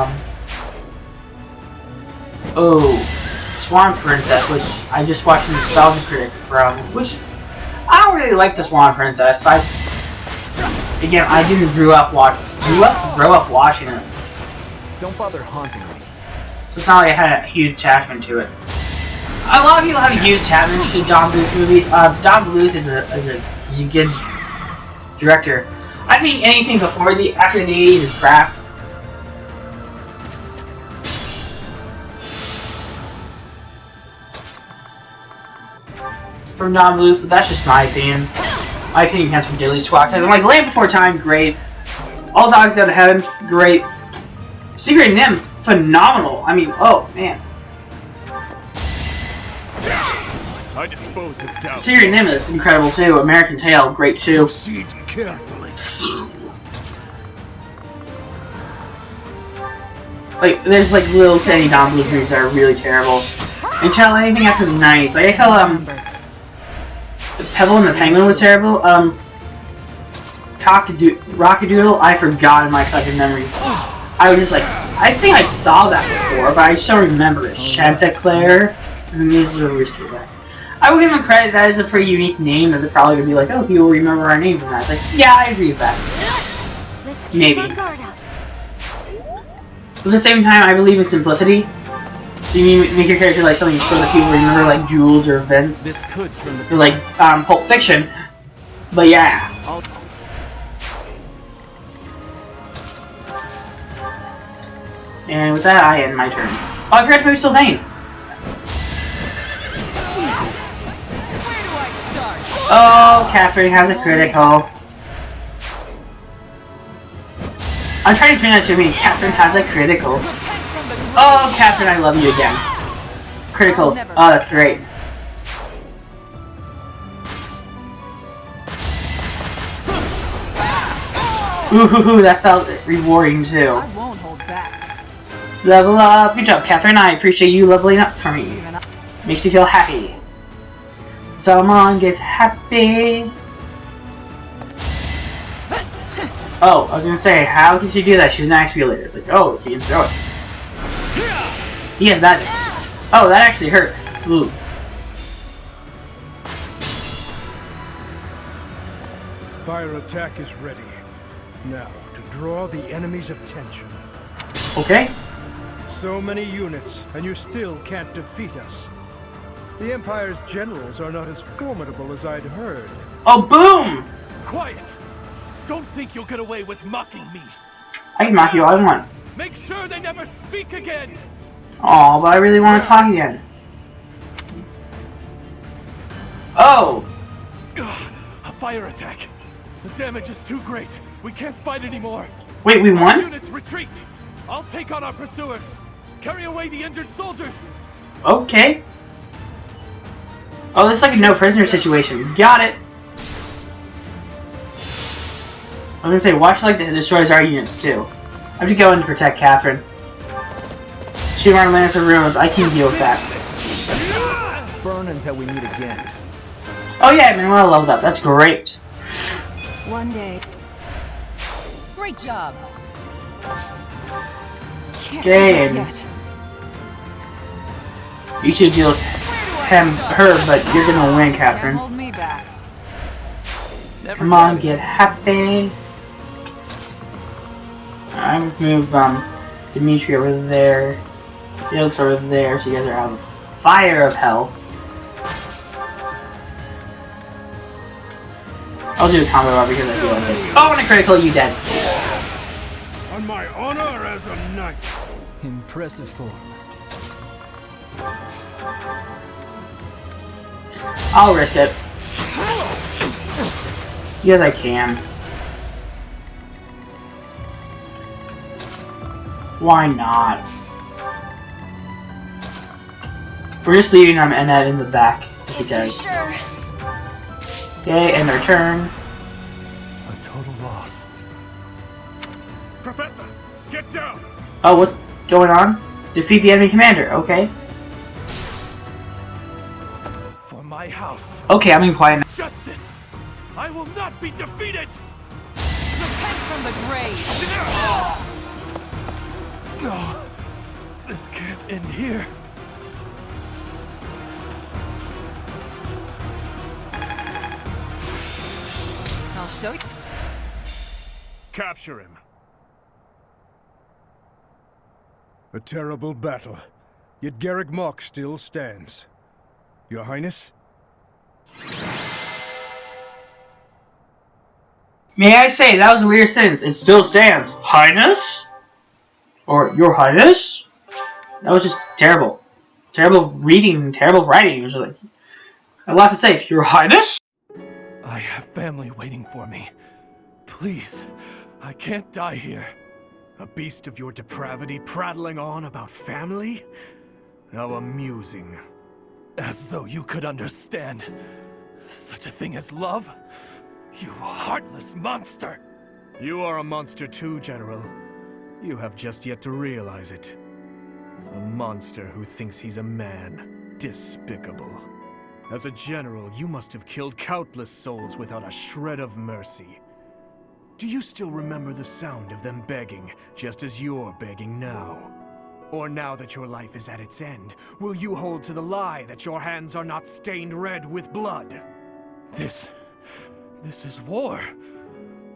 oh, Swan Princess, which I just watched a Nostalgia Critic from, which I don't really like the Swan Princess. Again, I didn't grow up watching it. Don't bother haunting me. So it's not like I had a huge attachment to it. A lot of people have a huge attachment to Don Bluth movies. Don Bluth is a good director. I think anything after the 80s is crap. From Don Bluth, but that's just my opinion. My opinion comes from Daily Squawk. I'm like, Land Before Time, great. All Dogs Go to Heaven, great. Secret Nim, phenomenal. I mean, oh man. I disposed of doubt. Secret Nim is incredible too. American Tail, great too. Proceed carefully. Like, there's like little tiny Don Bluth movies that are really terrible. And tell anything after the 90s. Like, I tell, Pebble and the Penguin was terrible. Rockadoodle, I forgot in my collective memory. I was just like, I think I saw that before, but I just don't remember it. Chanticleer, and these are really stupid. I will give him credit, that is a pretty unique name, and they're probably gonna be like, oh, people remember our name from that. It's like, yeah, I agree with that. Let's keep Maybe. our guard up. But at the same time, I believe in simplicity. So you make your character like something so that people remember, like Jules or Vince. This could turn the Or like Pulp Fiction. But yeah. And with that, I end my turn. Oh, I forgot to move Sylvain. Oh, Catherine has a critical. I'm trying to turn that to me. Catherine has a critical. Oh, Catherine, I love you again. Criticals. Oh, that's great. Ooh, that felt rewarding too. I won't hold back. Level up. Good job, Catherine. I appreciate you leveling up for me. Makes me feel happy. Someone gets happy. Oh, I was gonna say, how did she do that? She was an axe wheeler. It's like, oh, she can throw it. Yeah, that. Oh, that actually hurt. Ooh. Fire attack is ready. Now, to draw the enemy's attention. Okay. So many units, and you still can't defeat us. The Empire's generals are not as formidable as I'd heard. Oh, boom! Quiet! Don't think you'll get away with mocking me. I can mock you all I want. Make sure they never speak again. Aw, but I really want to talk again. Oh! A fire attack. The damage is too great. We can't fight anymore. Wait, we Our won? units retreat. I'll take on our pursuers. Carry away the injured soldiers. Okay. Oh, this is like a no prisoner situation. Got it. I was gonna say, watch like the destroys our units too. I have to go in to protect Catherine. Shoot our Lance of Ruins. I can deal with that. Burn until we meet again. Oh yeah, Manuel leveled up. That's great. One day. Great job. Okay. You should deal with her, but you're gonna win, Can't Catherine. hold me back. Never Come on, doubted get it. happy. I'm gonna move Dimitri over there. Felix over there, so you guys are out of the fire of hell. I'll do a combo over because I feel like it. Oh, and a critical, you dead. On my honor as a knight. Impressive form. I'll risk it. Yes, I can. Why not? We're just leaving Annette in the back. If you're sure. Okay, end our turn. A total loss. Professor, get down! Oh, what's going on? Defeat the enemy commander. Okay. For my house. Okay, I'm being quiet now. Justice! I will not be defeated! Repent from the grave. No. This can't end here. I'll show you. Capture him. A terrible battle. Yet Garrick Mach still stands. Your Highness? May I say, that was a weird sentence. It still stands. Highness? Or Your Highness? That was just terrible. Terrible reading, terrible writing. It was like, I have a lot to say. Your Highness? I have family waiting for me. Please, I can't die here. A beast of your depravity prattling on about family? How amusing. As though you could understand such a thing as love? You heartless monster! You are a monster too, General. You have just yet to realize it. A monster who thinks he's a man. Despicable. As a general, you must have killed countless souls without a shred of mercy. Do you still remember the sound of them begging, just as you're begging now? Or now that your life is at its end, will you hold to the lie that your hands are not stained red with blood? This is war.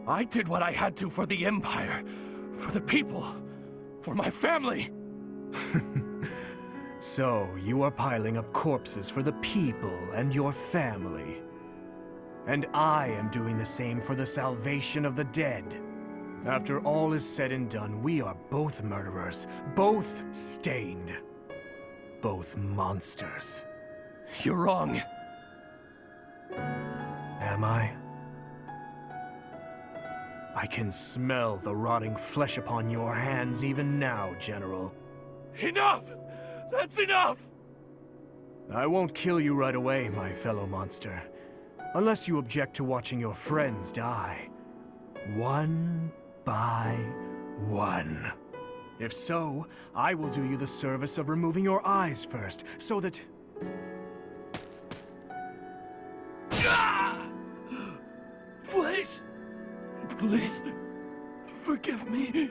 I did what I had to for the Empire, for the people, for my family. So, you are piling up corpses for the people and your family. And I am doing the same for the salvation of the dead. After all is said and done, we are both murderers, both stained, both monsters. You're wrong. Am I? I can smell the rotting flesh upon your hands even now, General. Enough! That's enough! I won't kill you right away, my fellow monster. Unless you object to watching your friends die. One by one. If so, I will do you the service of removing your eyes first, so that... Please! Please, forgive me.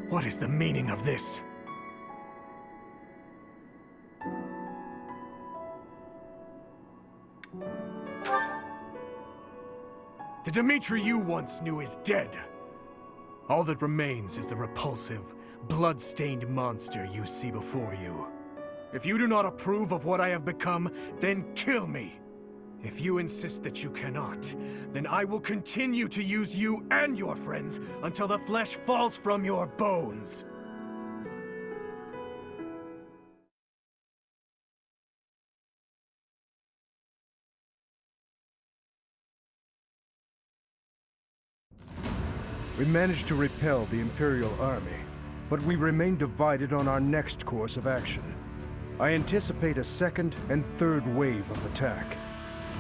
What is the meaning of this? The Dimitri you once knew is dead. All that remains is the repulsive, blood-stained monster you see before you. If you do not approve of what I have become, then kill me. If you insist that you cannot, then I will continue to use you and your friends until the flesh falls from your bones. We managed to repel the Imperial Army, but we remain divided on our next course of action. I anticipate a second and third wave of attack.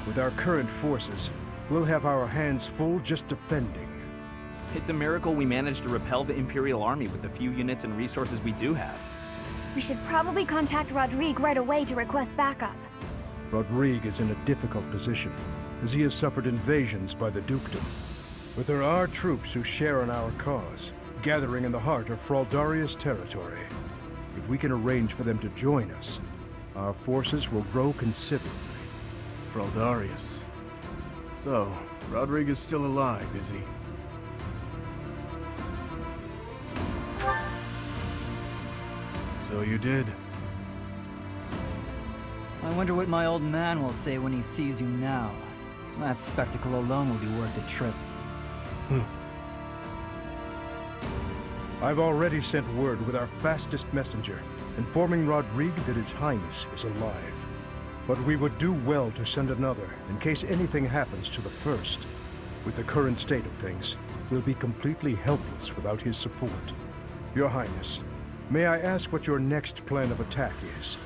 With our current forces, we'll have our hands full just defending. It's a miracle we managed to repel the Imperial Army with the few units and resources we do have. We should probably contact Rodrigue right away to request backup. Rodrigue is in a difficult position, as he has suffered invasions by the Dukedom. But there are troops who share in our cause, gathering in the heart of Fraldaria's territory. If we can arrange for them to join us, our forces will grow considerably. Fraldarius. So, Rodriguez still alive, is he? So you did. I wonder what my old man will say when he sees you now. That spectacle alone will be worth the trip. I've already sent word with our fastest messenger, informing Rodrigue that His Highness is alive. But we would do well to send another, in case anything happens to the first. With the current state of things, we'll be completely helpless without his support. Your Highness, may I ask what your next plan of attack is?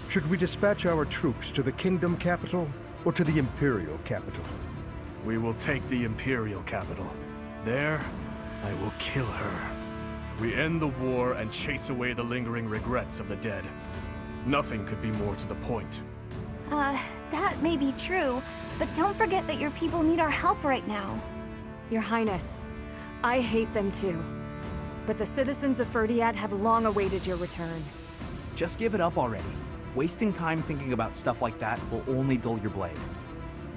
Should we dispatch our troops to the kingdom capital, or to the imperial capital? We will take the imperial capital. There, I will kill her. We end the war and chase away the lingering regrets of the dead. Nothing could be more to the point. That may be true, but don't forget that your people need our help right now. Your Highness, I hate them too. But the citizens of Ferdiad have long awaited your return. Just give it up already. Wasting time thinking about stuff like that will only dull your blade.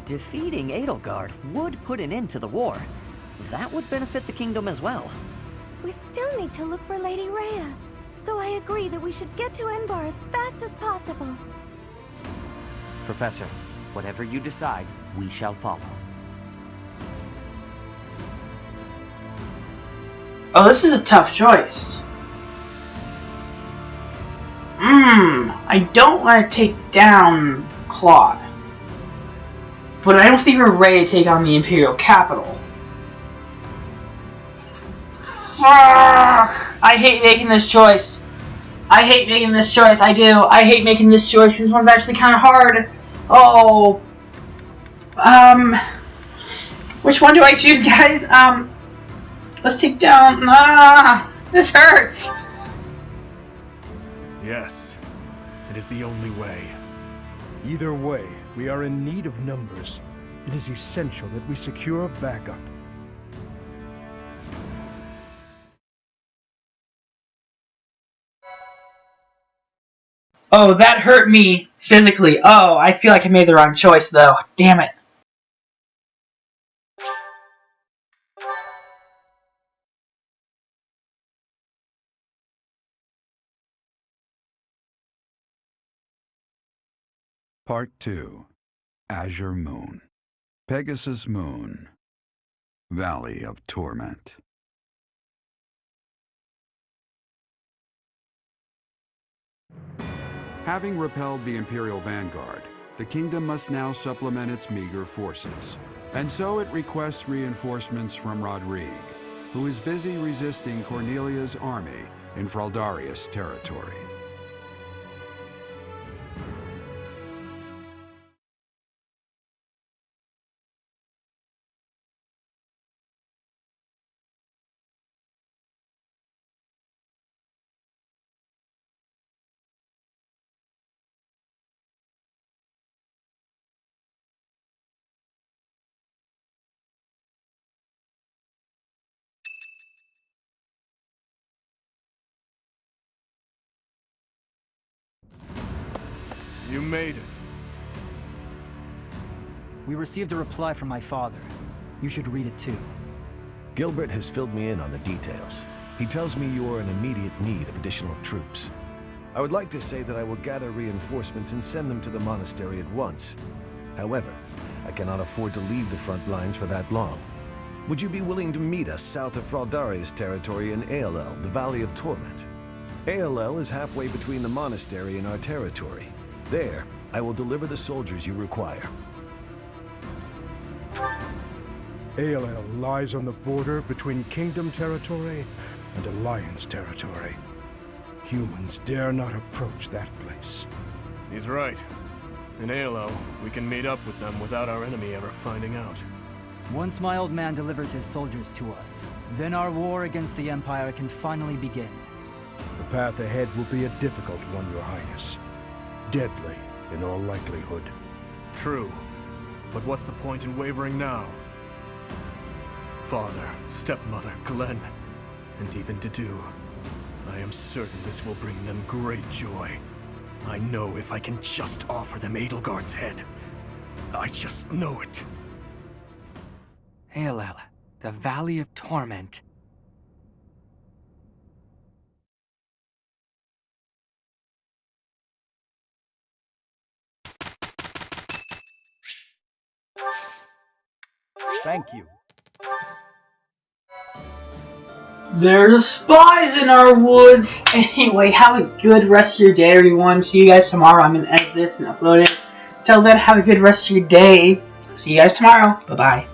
Defeating Edelgard would put an end to the war. That would benefit the kingdom as well. We still need to look for Lady Rhea, so I agree that we should get to Enbar as fast as possible. Professor, whatever you decide, we shall follow. Oh, this is a tough choice. I don't want to take down Claude. But I don't think we're ready to take on the Imperial capital. I hate making this choice. I hate making this choice. I do. I hate making this choice. This one's actually kind of hard. Oh. Which one do I choose, guys? Let's take down... this hurts. Yes. It is the only way. Either way, we are in need of numbers. It is essential that we secure backup. Oh, that hurt me physically. Oh, I feel like I made the wrong choice, though. Damn it. Part 2. Azure Moon. Pegasus Moon. Valley of Torment. Having repelled the Imperial Vanguard, the kingdom must now supplement its meager forces. And so it requests reinforcements from Rodrigue, who is busy resisting Cornelia's army in Fraldarius territory. You made it. We received a reply from my father. You should read it too. Gilbert has filled me in on the details. He tells me you are in immediate need of additional troops. I would like to say that I will gather reinforcements and send them to the monastery at once. However, I cannot afford to leave the front lines for that long. Would you be willing to meet us south of Fraldarius territory in Aelel, the Valley of Torment? Aelel is halfway between the monastery and our territory. There, I will deliver the soldiers you require. Aelel lies on the border between Kingdom territory and Alliance territory. Humans dare not approach that place. He's right. In Aelel, we can meet up with them without our enemy ever finding out. Once my old man delivers his soldiers to us, then our war against the Empire can finally begin. The path ahead will be a difficult one, Your Highness. Deadly, in all likelihood. True. But what's the point in wavering now? Father, stepmother, Glenn, and even Dedu. I am certain this will bring them great joy. I know if I can just offer them Edelgard's head. I just know it. Halel, the Valley of Torment. Thank you. There's spies in our woods! Anyway, have a good rest of your day, everyone. See you guys tomorrow. I'm gonna edit this and upload it. Till then, have a good rest of your day. See you guys tomorrow. Bye-bye.